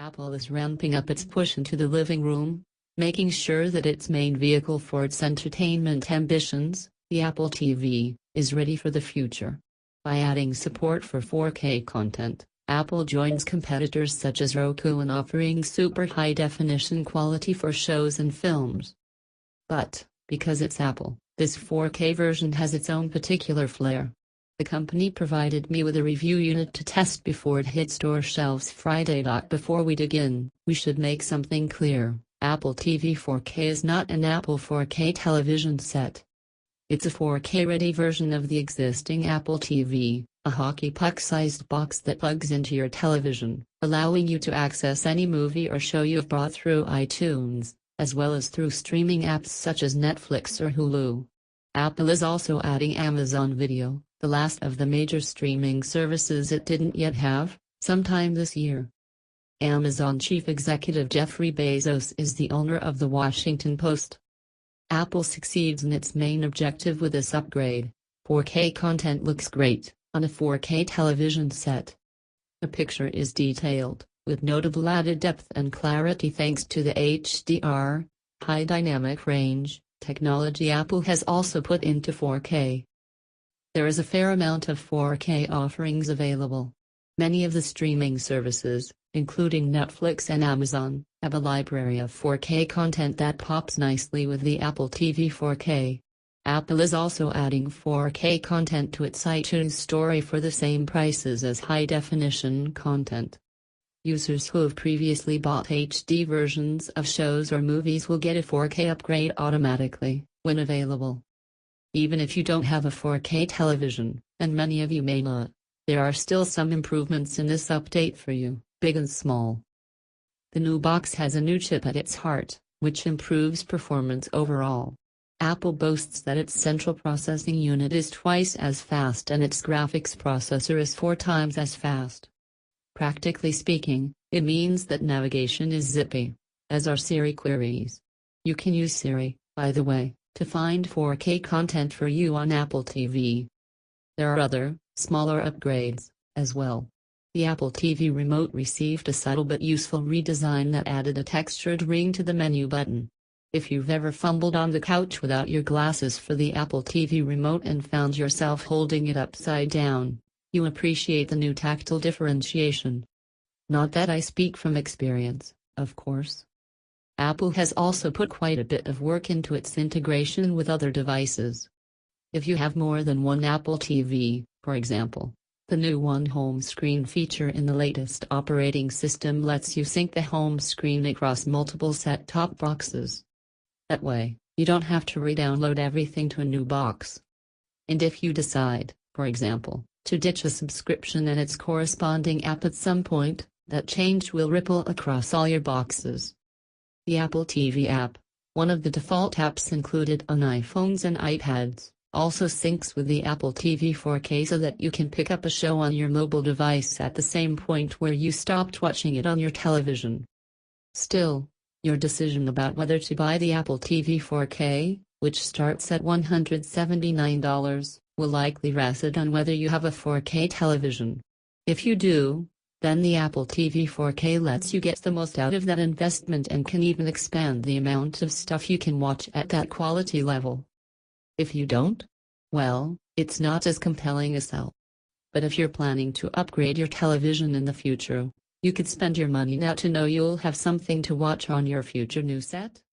Apple is ramping up its push into the living room, making sure that its main vehicle for its entertainment ambitions, the Apple TV, is ready for the future. By adding support for 4K content, Apple joins competitors such as Roku in offering super high-definition quality for shows and films. But, because it's Apple, this 4K version has its own particular flair. The company provided me with a review unit to test before it hit store shelves Friday. Before we dig in, we should make something clear. Apple TV 4K is not an Apple 4K television set. It's a 4K-ready version of the existing Apple TV, a hockey puck-sized box that plugs into your television, allowing you to access any movie or show you've bought through iTunes, as well as through streaming apps such as Netflix or Hulu. Apple is also adding Amazon Video, the last of the major streaming services it didn't yet have, sometime this year. Amazon chief executive Jeffrey Bezos is the owner of The Washington Post. Apple succeeds in its main objective with this upgrade. 4K content looks great on a 4K television set. The picture is detailed, with notable added depth and clarity thanks to the HDR, high dynamic range, technology Apple has also put into 4K. There is a fair amount of 4K offerings available. Many of the streaming services, including Netflix and Amazon, have a library of 4K content that pops nicely with the Apple TV 4K. Apple is also adding 4K content to its iTunes Store for the same prices as high-definition content. Users who have previously bought HD versions of shows or movies will get a 4K upgrade automatically, when available. Even if you don't have a 4K television, and many of you may not, there are still some improvements in this update for you, big and small. The new box has a new chip at its heart, which improves performance overall. Apple boasts that its central processing unit is twice as fast and its graphics processor is 4 times as fast. Practically speaking, it means that navigation is zippy, as are Siri queries. You can use Siri, by the way, to find 4K content for you on Apple TV. There are other, smaller upgrades, as well. The Apple TV remote received a subtle but useful redesign that added a textured ring to the menu button. If you've ever fumbled on the couch without your glasses for the Apple TV remote and found yourself holding it upside down, you appreciate the new tactile differentiation. Not that I speak from experience, of course. Apple has also put quite a bit of work into its integration with other devices. If you have more than one Apple TV, for example, the new One Home Screen feature in the latest operating system lets you sync the home screen across multiple set-top boxes. That way, you don't have to re-download everything to a new box. And if you decide, for example, to ditch a subscription and its corresponding app at some point, that change will ripple across all your boxes. The Apple TV app, one of the default apps included on iPhones and iPads, also syncs with the Apple TV 4K so that you can pick up a show on your mobile device at the same point where you stopped watching it on your television. Still, your decision about whether to buy the Apple TV 4K, which starts at $179, will likely rest on whether you have a 4K television. If you do, then the Apple TV 4K lets you get the most out of that investment and can even expand the amount of stuff you can watch at that quality level. If you don't, well, it's not as compelling a sell. But if you're planning to upgrade your television in the future, you could spend your money now to know you'll have something to watch on your future new set.